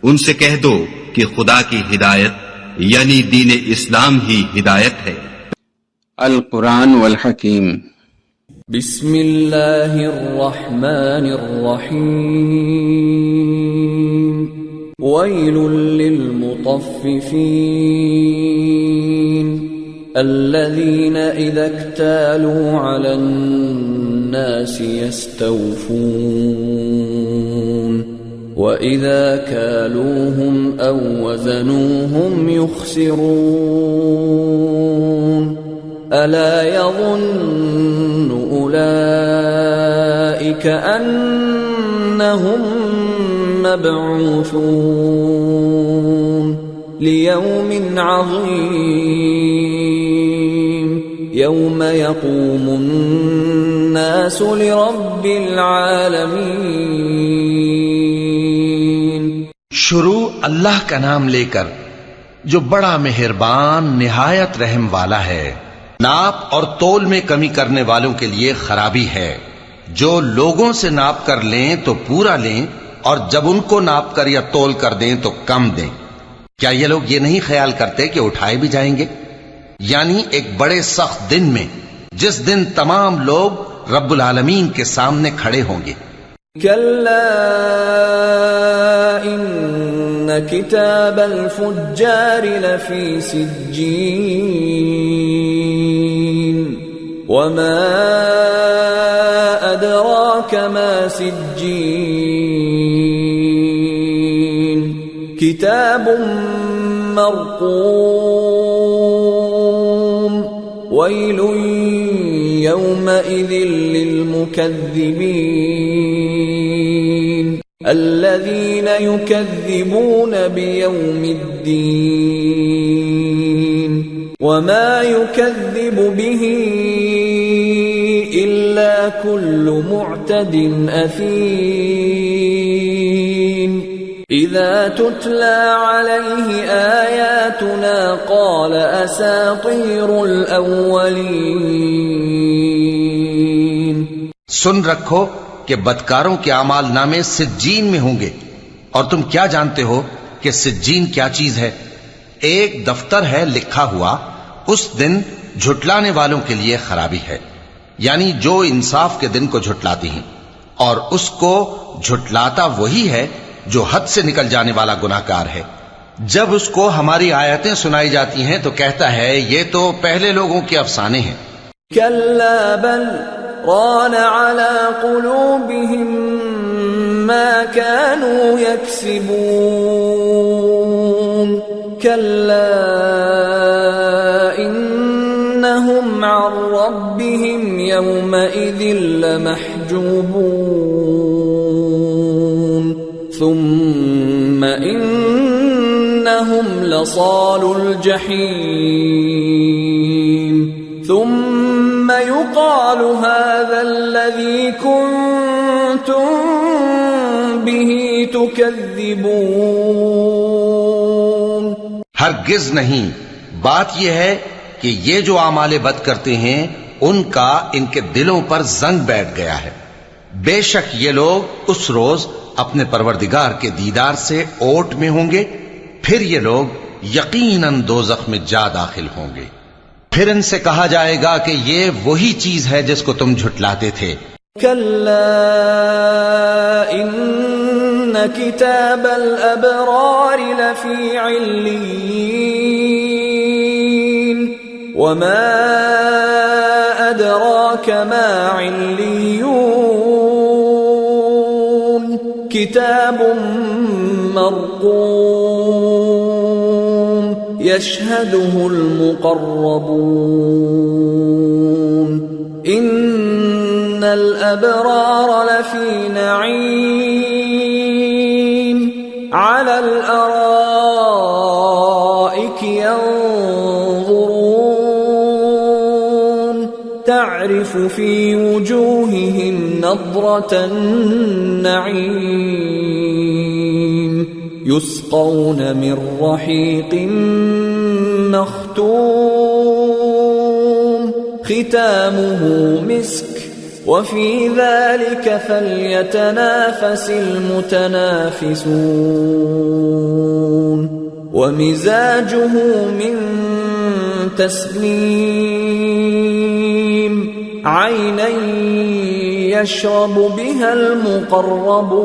ان سے کہہ دو کہ خدا کی ہدایت یعنی دین اسلام ہی ہدایت ہے۔ القرآن والحکیم۔ بسم اللہ الرحمن الرحیم۔ ویل للمطففین الذین اذا اکتالوا علی الناس یستوفون وَإِذَا كَالُوهُمْ أَوْ وَّزَنُوهُمْ يُخْسِرُونَ أَلَا يَظُنُّ أُولَئِكَ أَنَّهُمْ مَبْعُوثُونَ لِيَوْمٍ عَظِيمٍ يَوْمَ يَقُومُ النَّاسُ لِرَبِّ الْعَالَمِينَ۔ شروع اللہ کا نام لے کر جو بڑا مہربان نہایت رحم والا ہے۔ ناپ اور تول میں کمی کرنے والوں کے لیے خرابی ہے۔ جو لوگوں سے ناپ کر لیں تو پورا لیں، اور جب ان کو ناپ کر یا تول کر دیں تو کم دیں۔ کیا یہ لوگ یہ نہیں خیال کرتے کہ اٹھائے بھی جائیں گے؟ یعنی ایک بڑے سخت دن میں، جس دن تمام لوگ رب العالمین کے سامنے کھڑے ہوں گے۔ کلا ان کتاب الفجار لفی سجین وما ادراک ما سجین کتاب مرقوم ویل یومئذ للمکذبین الذین یکذبون بیوم الدین وما یکذب به الا کل معتد اثیم اذا تتلى عليه آیاتنا قال اساطیر الاولین۔ سن رکھو کہ بدکاروں کے اعمال نامے سجین میں ہوں گے، اور تم کیا جانتے ہو کہ سجین کیا چیز ہے؟ ایک دفتر ہے لکھا ہوا، اس دن جھٹلانے والوں کے لیے خرابی ہے، یعنی جو انصاف کے دن کو جھٹلاتی ہیں، اور اس کو جھٹلاتا وہی ہے جو حد سے نکل جانے والا گناہگار ہے۔ جب اس کو ہماری آیتیں سنائی جاتی ہیں تو کہتا ہے یہ تو پہلے لوگوں کے افسانے ہیں۔ کلا بل ران على قلوبهم ما كانوا يكسبون كلا إنهم عن ربهم يومئذ لمحجوبون ثم إنهم لصال الجحيم ثم يقال هذا الذي كنتم به تكذبون۔ ہرگز نہیں، بات یہ ہے کہ یہ جو اعمال بد کرتے ہیں ان کا ان کے دلوں پر زنگ بیٹھ گیا ہے۔ بے شک یہ لوگ اس روز اپنے پروردگار کے دیدار سے اوٹ میں ہوں گے، پھر یہ لوگ یقیناً دوزخ میں جا داخل ہوں گے۔ پھر ان سے کہا جائے گا کہ یہ وہی چیز ہے جس کو تم جھٹلاتے تھے۔ کلا ان کتاب الابرار لفی علیین وما ادراک ما علیون کتاب مرقوم يشهده المقربون إن الأبرار لفي نعيم على الأرائك ينظرون تعرف في وجوههم نضرة النعيم يسقون من رحيق مختوم ختامه مسك وفي ذلك فليتنافس المتنافسون ومزاجه من تسنيم عينا يشرب بها المقربون.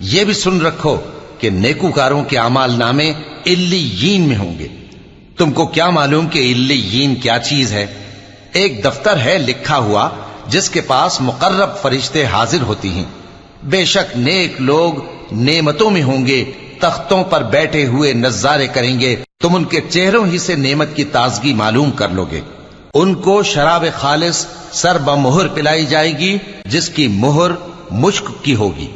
یہ بھی سن رکھو کہ نیکوکاروں کے اعمال نامے علیین میں ہوں گے. تم کو کیا معلوم کہ علیین کیا چیز ہے؟ ایک دفتر ہے لکھا ہوا جس کے پاس مقرب فرشتے حاضر ہوتی ہیں. بے شک نیک لوگ نعمتوں میں ہوں گے، تختوں پر بیٹھے ہوئے نظارے کریں گے. تم ان کے چہروں ہی سے نعمت کی تازگی معلوم کر لو گے. ان کو شراب خالص سر بمہر پلائی جائے گی جس کی مہر مشک کی ہوگی.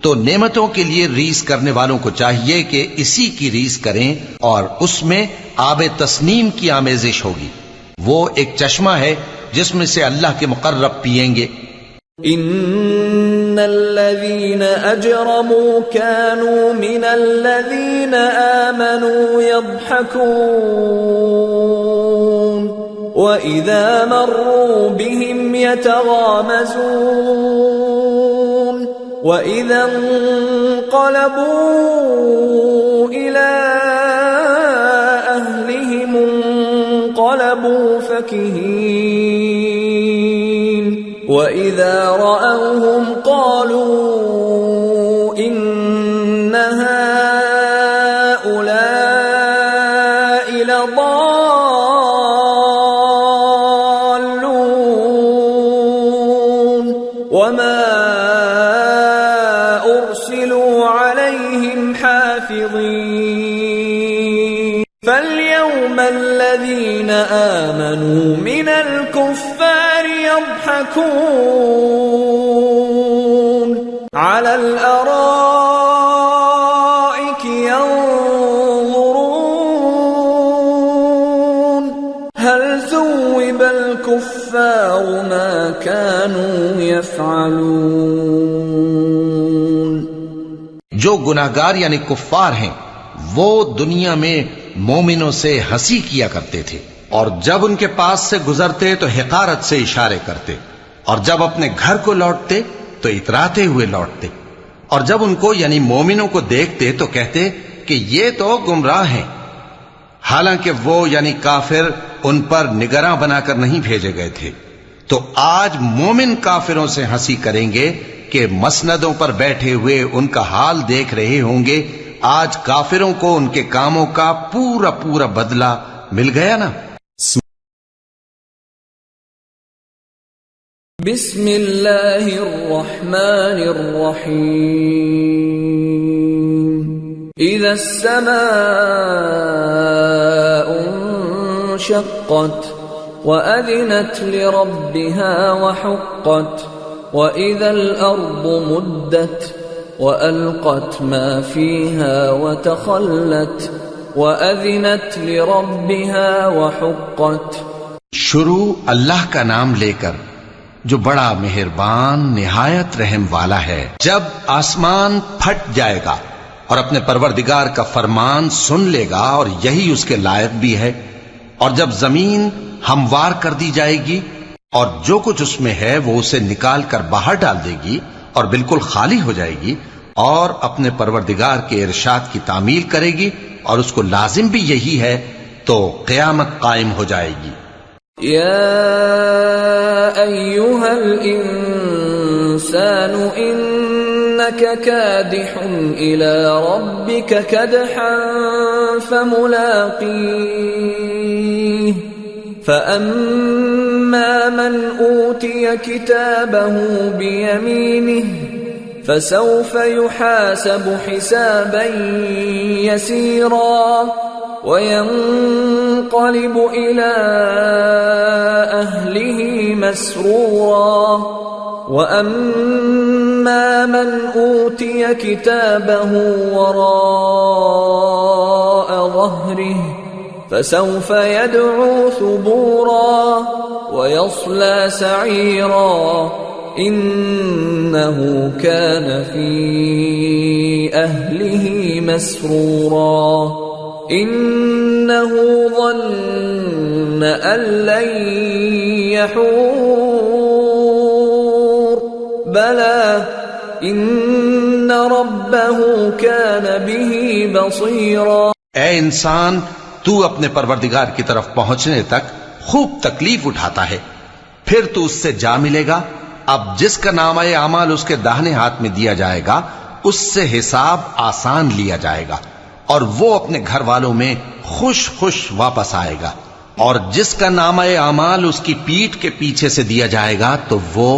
تو نعمتوں کے لیے ریس کرنے والوں کو چاہیے کہ اسی کی ریس کریں، اور اس میں آب تسنیم کی آمیزش ہوگی. وہ ایک چشمہ ہے جس میں سے اللہ کے مقرب پیئیں گے. ان الذين اجرموا كانوا من الذين آمنوا يضحكون واذا مروا بهم يتغامزون واذا انقلبوا الى اهلهم انقلبوا فكهين وَإِذَا رَأَوْهُمْ قَالُوا إِنَّ هَؤُلَاءِ لَضَالُّونَ وَمَا أُرْسِلُوا عَلَيْهِمْ حَافِظِينَ فَالْيَوْمَ الَّذِينَ آمَنُوا مِنَ الْكُفَّارِ يضحكون على الأرائك ينظرون هل ثوب الكفار ما كانوا يفعلون. جو گناہگار یعنی کفار ہیں وہ دنیا میں مومنوں سے ہنسی کیا کرتے تھے، اور جب ان کے پاس سے گزرتے تو حقارت سے اشارے کرتے، اور جب اپنے گھر کو لوٹتے تو اتراتے ہوئے لوٹتے، اور جب ان کو یعنی مومنوں کو دیکھتے تو کہتے کہ یہ تو گمراہ ہیں، حالانکہ وہ یعنی کافر ان پر نگراں بنا کر نہیں بھیجے گئے تھے. تو آج مومن کافروں سے ہنسی کریں گے کہ مسندوں پر بیٹھے ہوئے ان کا حال دیکھ رہے ہوں گے. آج کافروں کو ان کے کاموں کا پورا پورا بدلہ مل گیا نا. بسم اللہ الرحمن الرحیم. اذا السماء انشقت وأذنت لربها وحقت وإذا الأرض مدت وألقت ما فيها وتخلت وأذنت لربها وحقت. شروع اللہ کا نام لے کر جو بڑا مہربان نہایت رحم والا ہے. جب آسمان پھٹ جائے گا اور اپنے پروردگار کا فرمان سن لے گا اور یہی اس کے لائق بھی ہے، اور جب زمین ہموار کر دی جائے گی اور جو کچھ اس میں ہے وہ اسے نکال کر باہر ڈال دے گی اور بالکل خالی ہو جائے گی اور اپنے پروردگار کے ارشاد کی تعمیل کرے گی اور اس کو لازم بھی یہی ہے، تو قیامت قائم ہو جائے گی. یا ایھا الانسان انک کادح الی ربک کدحا فملاقیہ فأما من أوتي كتابه بيمينه فسوف يحاسب حسابا يسيرا وينقلب إلى أهله مسرورا وأما من أوتي كتابه وراء ظهره فسوف يدعو ثبورا ويصلى سعيرا إنه كان في أهله مسرورا إنه ظن أن لن يحور بلى إن ربه كان به بصيرا. اے انسان، تو اپنے پروردگار کی طرف پہنچنے تک خوب تکلیف اٹھاتا ہے، پھر تو اس سے جا ملے گا. اب جس کا نامہ اعمال اس کے داہنے ہاتھ میں دیا جائے گا اس سے حساب آسان لیا جائے گا اور وہ اپنے گھر والوں میں خوش خوش واپس آئے گا. اور جس کا نامہ اعمال اس کی پیٹھ کے پیچھے سے دیا جائے گا تو وہ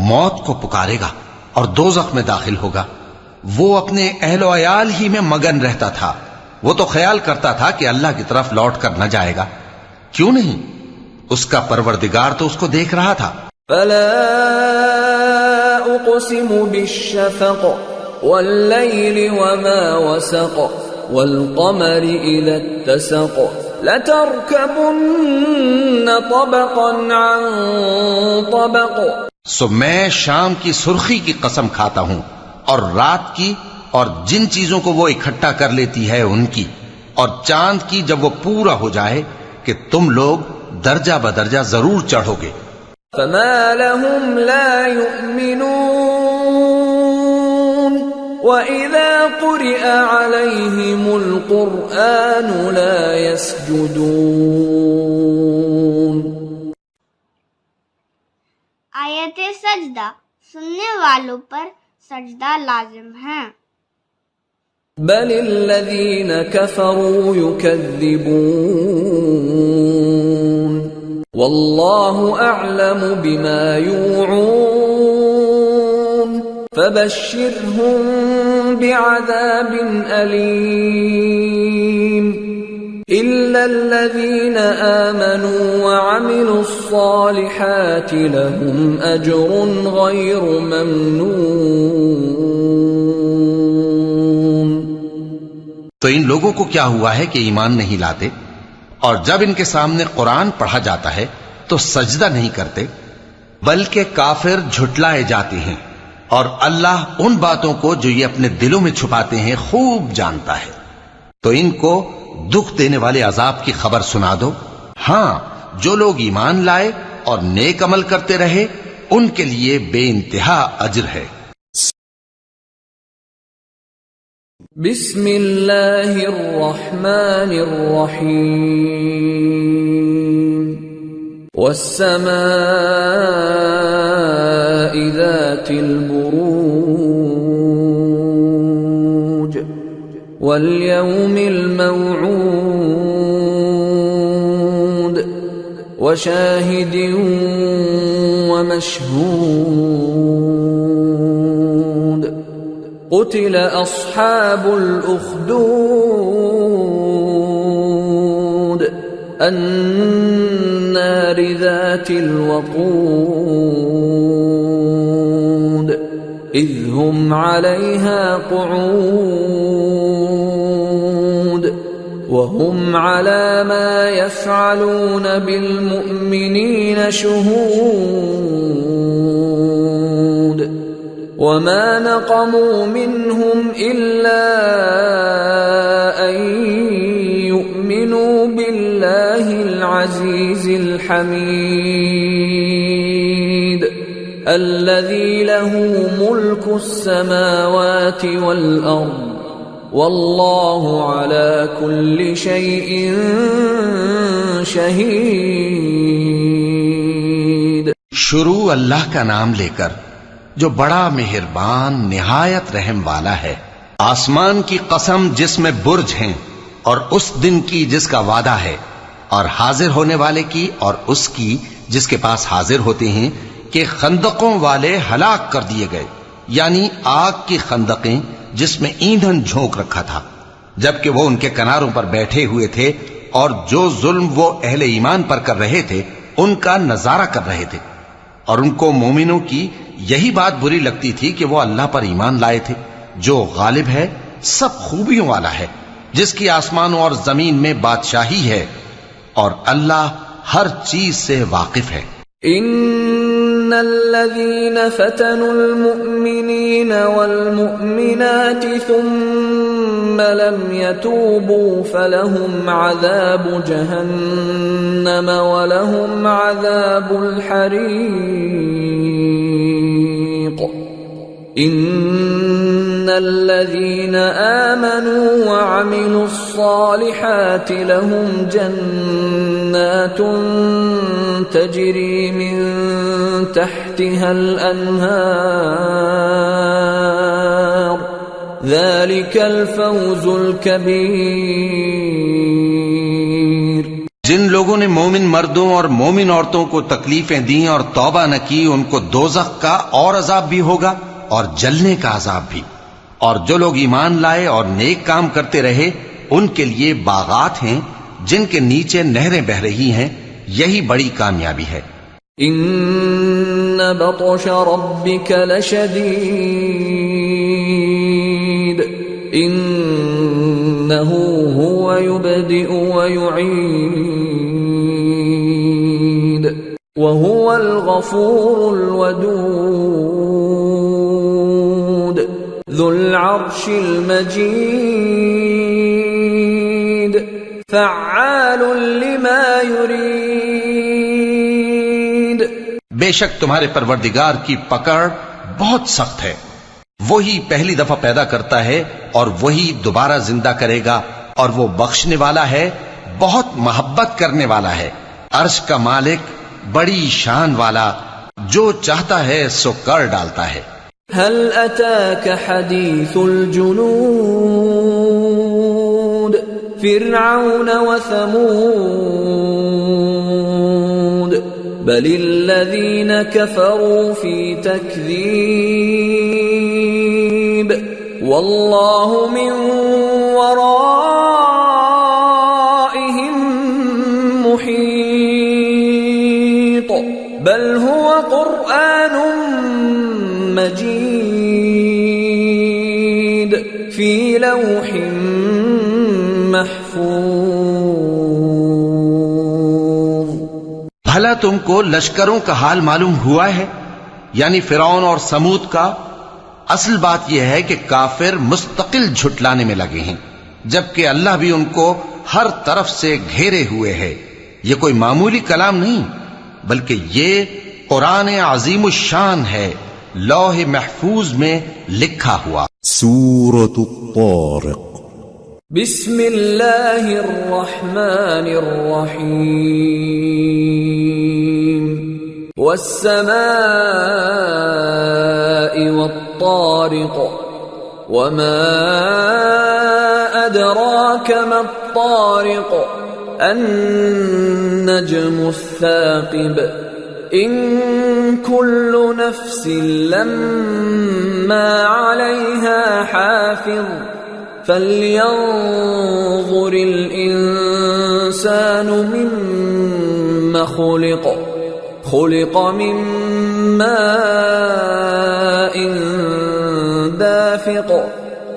موت کو پکارے گا اور دوزخ میں داخل ہوگا. وہ اپنے اہل و عیال ہی میں مگن رہتا تھا. وہ تو خیال کرتا تھا کہ اللہ کی طرف لوٹ کر نہ جائے گا. کیوں نہیں؟ اس کا پروردگار تو اس کو دیکھ رہا تھا. فلا اقسم بالشفق والليل وما وسق والقمر اذا اتسق لتركبن طبقا عن طبق. سو میں شام کی سرخی کی قسم کھاتا ہوں اور رات کی اور جن چیزوں کو وہ اکٹھا کر لیتی ہے ان کی، اور چاند کی جب وہ پورا ہو جائے کہ تم لوگ درجہ بدرجہ ضرور چڑھو گے. فما لهم لا يؤمنون وإذا قرئ عليهم القرآن لا يسجدون. آیت سجدہ سننے والوں پر سجدہ لازم ہے. بل الذين كفروا يكذبون والله أعلم بما يوعون فبشرهم بعذاب أليم إلا الذين آمنوا وعملوا الصالحات لهم أجر غير ممنون. تو ان لوگوں کو کیا ہوا ہے کہ ایمان نہیں لاتے، اور جب ان کے سامنے قرآن پڑھا جاتا ہے تو سجدہ نہیں کرتے، بلکہ کافر جھٹلائے جاتے ہیں. اور اللہ ان باتوں کو جو یہ اپنے دلوں میں چھپاتے ہیں خوب جانتا ہے. تو ان کو دکھ دینے والے عذاب کی خبر سنا دو. ہاں، جو لوگ ایمان لائے اور نیک عمل کرتے رہے ان کے لیے بے انتہا اجر ہے. بسم اللہ الرحمن الرحیم. والسماء ذات البروج واليوم الموعود وشاهد ومشهود. قتل أصحاب الأخدود النار ذات الوقود إذ هم عليها قعود وهم على ما يفعلون بالمؤمنين شهود. وما نقموا منهم إلا أن يؤمنوا بالله العزيز الحميد الذي له ملك السماوات والأرض والله على كل شيء شهيد. شروع اللہ کا نام لے کر جو بڑا مہربان نہایت رحم والا ہے. آسمان کی قسم جس میں برج ہیں، اور اس دن کی جس کا وعدہ ہے، اور حاضر ہونے والے کی اور اس کی جس کے پاس حاضر ہوتے ہیں کہ خندقوں والے ہلاک کر دیے گئے، یعنی آگ کی خندقیں جس میں ایندھن جھونک رکھا تھا، جبکہ وہ ان کے کناروں پر بیٹھے ہوئے تھے اور جو ظلم وہ اہل ایمان پر کر رہے تھے ان کا نظارہ کر رہے تھے. اور ان کو مومنوں کی یہی بات بری لگتی تھی کہ وہ اللہ پر ایمان لائے تھے جو غالب ہے، سب خوبیوں والا ہے، جس کی آسمانوں اور زمین میں بادشاہی ہے، اور اللہ ہر چیز سے واقف ہے. ان الذين فتنوا المؤمنين والمؤمنات ثم لم يتوبوا فلهم عذاب جهنم ولهم عذاب الحريق. إن الذين آمنوا وعملوا الصالحات لهم جنات تجري من تحتها الأنهار ذلك الفوز الكبير. جن لوگوں نے مومن مردوں اور مومن عورتوں کو تکلیفیں دیں اور توبہ نہ کی ان کو دوزخ کا اور عذاب بھی ہوگا اور جلنے کا عذاب بھی. اور جو لوگ ایمان لائے اور نیک کام کرتے رہے ان کے لیے باغات ہیں جن کے نیچے نہریں بہ رہی ہیں. یہی بڑی کامیابی ہے. ان بطش ربک لشدید انه هو يبدئ ويعيد وهو الغفور الودود ذو العرش المجيد فعال لما يريد. بے شک تمہارے پروردگار کی پکڑ بہت سخت ہے. وہی پہلی دفعہ پیدا کرتا ہے اور وہی دوبارہ زندہ کرے گا اور وہ بخشنے والا ہے بہت محبت کرنے والا ہے. عرش کا مالک بڑی شان والا جو چاہتا ہے سو کر ڈالتا ہے. هل أتاك حديث الجنود فرعون وثمود بل الذين كفروا في تكذيب والله من ورائهم محيط بل هو قرآن مجيد في لوح محفوظ. بھلا تم کو لشکروں کا حال معلوم ہوا ہے یعنی فرعون اور سمود کا؟ اصل بات یہ ہے کہ کافر مستقل جھٹلانے میں لگے ہیں جبکہ اللہ بھی ان کو ہر طرف سے گھیرے ہوئے ہے. یہ کوئی معمولی کلام نہیں بلکہ یہ قرآن عظیم الشان ہے لوح محفوظ میں لکھا ہوا. سورة الطارق. بسم اللہ الرحمن الرحیم والسماء والطارق وما أدراك ما الطارق النجم الثاقب إن كل نفس لما عليها حافظ فلينظر الإنسان مما خلق خلق من ماء دافق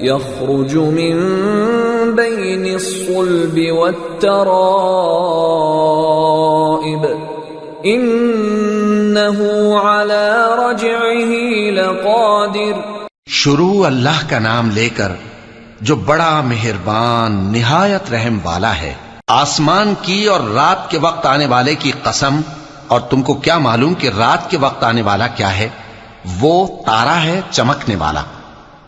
يخرج من بين الصلب والترائب إنه على رجعه لقادر. شروع اللہ کا نام لے کر جو بڑا مہربان نہایت رحم والا ہے. آسمان کی اور رات کے وقت آنے والے کی قسم. اور تم کو کیا معلوم کہ رات کے وقت آنے والا کیا ہے؟ وہ تارا ہے چمکنے والا.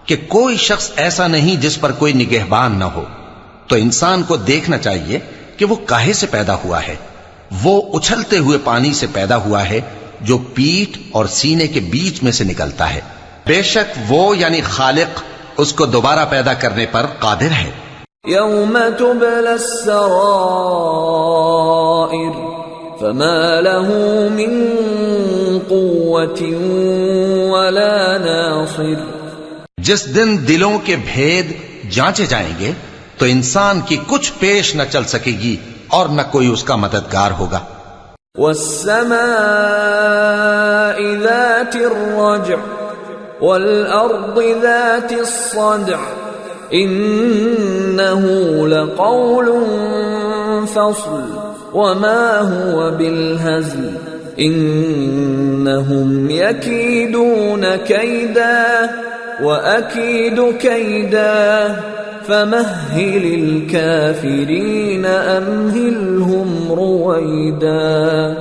کہ کوئی شخص ایسا نہیں جس پر کوئی نگہبان نہ ہو. تو انسان کو دیکھنا چاہیے کہ وہ کاہے سے پیدا ہوا ہے. وہ اچھلتے ہوئے پانی سے پیدا ہوا ہے جو پیٹھ اور سینے کے بیچ میں سے نکلتا ہے. بے شک وہ یعنی خالق اس کو دوبارہ پیدا کرنے پر قادر ہے. یوم تبلی السرائر فما له من قوة ولا ناصر. جس دن دلوں کے بھید جانچے جائیں گے تو انسان کی کچھ پیش نہ چل سکے گی اور نہ کوئی اس کا مددگار ہوگا. والسماء ذات الرجع والأرض ذات الصدع إنه لقول فصل وما هو بالهزل إنهم يكيدون كيدا وأكيد كيدا فمهل الكافرين أمهلهم رويدا.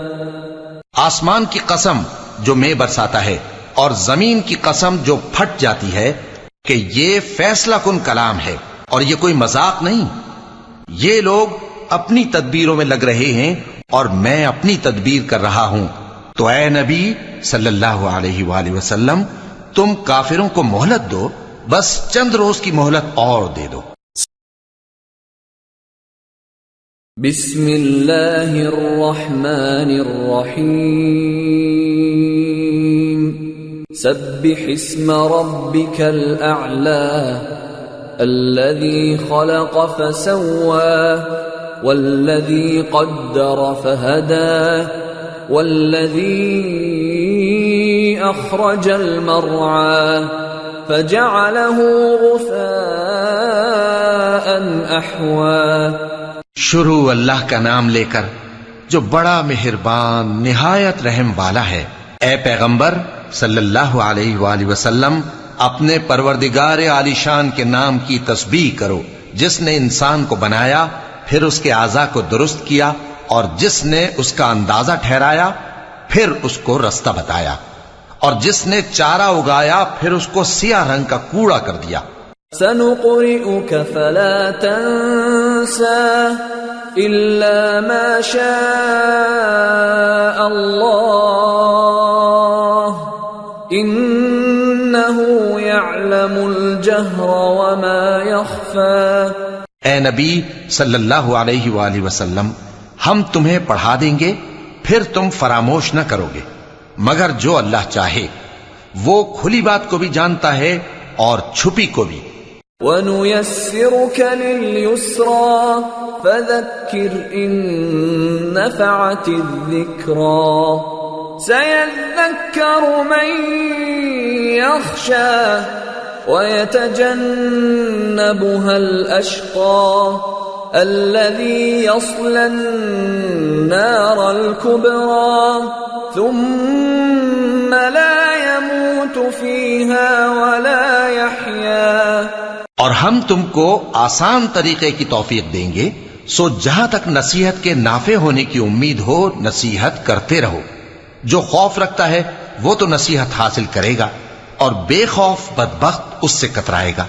آسمان کی قسم جو میں برساتا ہے اور زمین کی قسم جو پھٹ جاتی ہے کہ یہ فیصلہ کن کلام ہے اور یہ کوئی مذاق نہیں. یہ لوگ اپنی تدبیروں میں لگ رہے ہیں اور میں اپنی تدبیر کر رہا ہوں. تو اے نبی صلی اللہ علیہ وآلہ وسلم تم کافروں کو مہلت دو، بس چند روز کی مہلت اور دے دو. بسم اللہ الرحمن الرحیم سبح اسم ربک الاعلی الذی خلق فسوى والذی قدر فہدى والذی اخرج المرعى فجعله غثاء احوى. شروع اللہ کا نام لے کر جو بڑا مہربان نہایت رحم والا ہے. اے پیغمبر صلی اللہ علیہ وآلہ وسلم اپنے پروردگار عالی شان کے نام کی تسبیح کرو، جس نے انسان کو بنایا پھر اس کے اعضاء کو درست کیا اور جس نے اس کا اندازہ ٹھہرایا پھر اس کو رستہ بتایا اور جس نے چارہ اگایا پھر اس کو سیاہ رنگ کا کوڑا کر دیا. سنقرئك فلا تنسى إلا ما شاء الله إنه يعلم الجهر وما يخفى. اے نبی صلی اللہ علیہ وآلہ وسلم ہم تمہیں پڑھا دیں گے پھر تم فراموش نہ کرو گے مگر جو اللہ چاہے. وہ کھلی بات کو بھی جانتا ہے اور چھپی کو بھی. وَنُيَسِّرُكَ لِلْيُسْرَى فَذَكِّرْ إِن نَّفَعَتِ الذِّكْرَى سَيَذَّكَّرُ مَن يَخْشَى وَيَتَجَنَّبُهَا الْأَشْقَى الَّذِي يَصْلَى النَّارَ الْكُبْرَى ثُمَّ لَا يَمُوتُ فِيهَا وَلَا يَحْيَى. اور ہم تم کو آسان طریقے کی توفیق دیں گے، سو جہاں تک نصیحت کے نافع ہونے کی امید ہو نصیحت کرتے رہو. جو خوف رکھتا ہے وہ تو نصیحت حاصل کرے گا اور بے خوف بدبخت اس سے کترائے گا.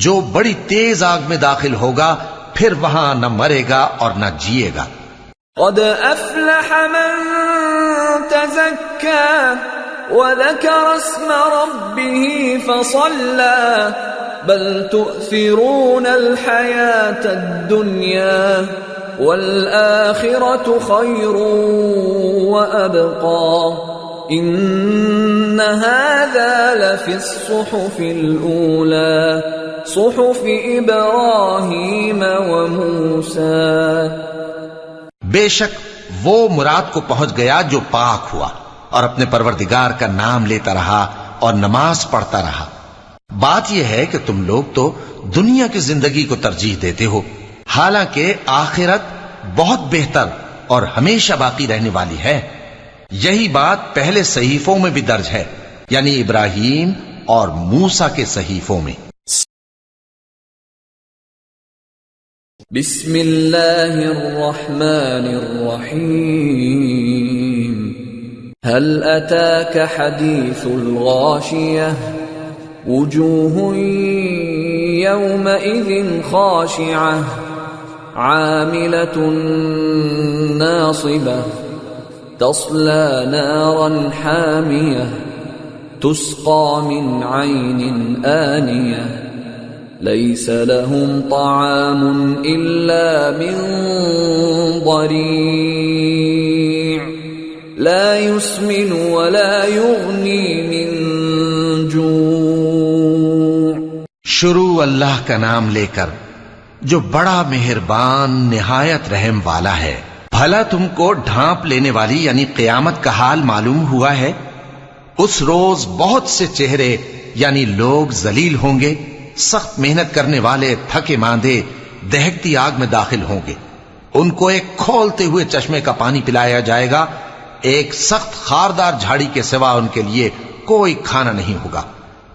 جو بڑی تیز آگ میں داخل ہوگا پھر وہاں نہ مرے گا اور نہ جیے گا. قد افلح من تزكى وذكر اسم ربه فصلى بل تؤثرون الحياة الدنيا والآخرة خير وأبقى إن هذا لفي الصحف الأولى صحف إبراهيم وموسى. بے شک وہ مراد کو پہنچ گیا جو پاک ہوا اور اپنے پروردگار کا نام لیتا رہا اور نماز پڑھتا رہا. بات یہ ہے کہ تم لوگ تو دنیا کی زندگی کو ترجیح دیتے ہو، حالانکہ آخرت بہت بہتر اور ہمیشہ باقی رہنے والی ہے. یہی بات پہلے صحیفوں میں بھی درج ہے، یعنی ابراہیم اور موسیٰ کے صحیفوں میں. بسم اللہ الرحمن الرحیم هل اتاك حدیث الغاشیہ وجوه يومئذ خاشعة عاملة ناصبة تصلى نارا حامية تسقى من عين آنية ليس لهم طعام إلا من ضريع لا يسمن ولا يغني من جوع. شروع اللہ کا نام لے کر جو بڑا مہربان نہایت رحم والا ہے. بھلا تم کو ڈھانپ لینے والی یعنی قیامت کا حال معلوم ہوا ہے؟ اس روز بہت سے چہرے یعنی لوگ ذلیل ہوں گے، سخت محنت کرنے والے تھکے ماندے دہکتی آگ میں داخل ہوں گے. ان کو ایک کھولتے ہوئے چشمے کا پانی پلایا جائے گا، ایک سخت خاردار جھاڑی کے سوا ان کے لیے کوئی کھانا نہیں ہوگا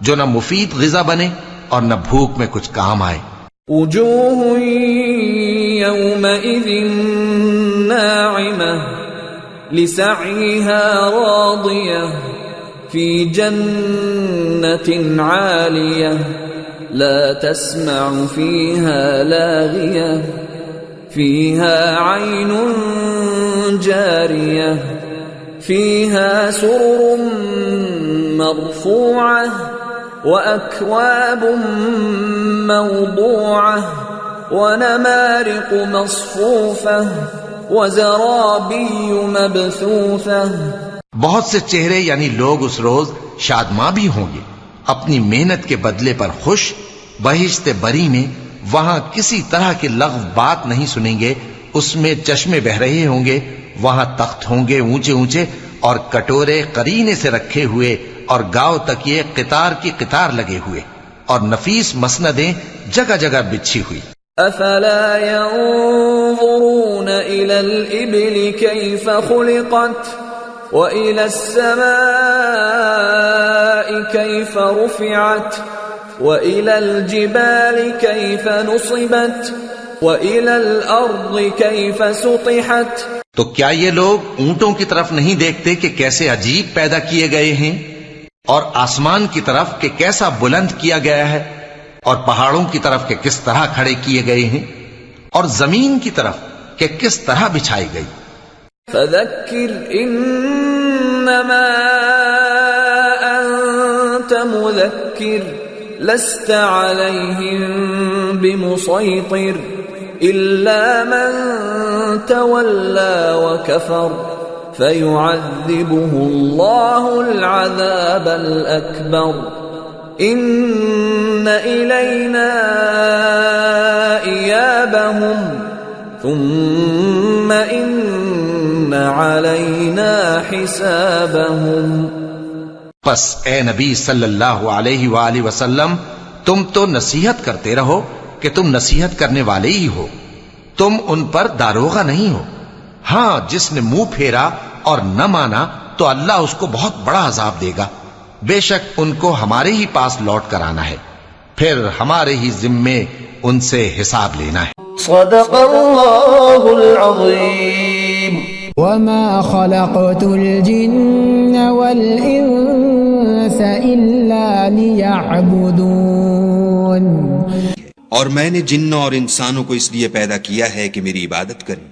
جو نہ مفید غذا بنے اور نہ بھوک میں کچھ کام آئے. وجوه يومئذ ناعمة لسعيها راضية في جنة عالية لا تسمع فيها لاغية فيها عين جارية فيها سرر مرفوعة وأكواب موضوعة ونمارق مصفوفة وزرابي مبثوثة. بہت سے چہرے یعنی لوگ اس روز شادماں بھی ہوں گے، اپنی محنت کے بدلے پر خوش. بہشت بری میں وہاں کسی طرح کی لغو بات نہیں سنیں گے. اس میں چشمے بہ رہے ہوں گے، وہاں تخت ہوں گے اونچے اونچے اور کٹورے قرینے سے رکھے ہوئے اور گاؤ تکیے قطار کی قطار لگے ہوئے اور نفیس مسندیں جگہ جگہ بچھی ہوئی. افلا ينظرون الى الابل كيف خلقت وإلى السماء كيف رفعت وإلى الجبال كيف نصبت وإلى الأرض كيف سطحت. تو کیا یہ لوگ اونٹوں کی طرف نہیں دیکھتے کہ کیسے عجیب پیدا کیے گئے ہیں، اور آسمان کی طرف کہ کیسا بلند کیا گیا ہے، اور پہاڑوں کی طرف کہ کس طرح کھڑے کیے گئے ہیں، اور زمین کی طرف کہ کس طرح بچھائی گئی. فذكر انما انت مذكر لست عليهم بمسيطر الا من تولى وكفر فيعذبه الله العذاب الاكبر ان الينا ايابهم ثم ان علینا حسابهم. پس اے نبی صلی اللہ علیہ وآلہ وسلم تم تو نصیحت کرتے رہو کہ تم نصیحت کرنے والے ہی ہو، تم ان پر داروغہ نہیں ہو. ہاں جس نے منہ پھیرا اور نہ مانا تو اللہ اس کو بہت بڑا عذاب دے گا. بے شک ان کو ہمارے ہی پاس لوٹ کر آنا ہے، پھر ہمارے ہی ذمے ان سے حساب لینا ہے. صدق اللہ العظیم. وما خلقت الجن والإنس إلا ليعبدون. اور میں نے جنوں اور انسانوں کو اس لیے پیدا کیا ہے کہ میری عبادت کریں.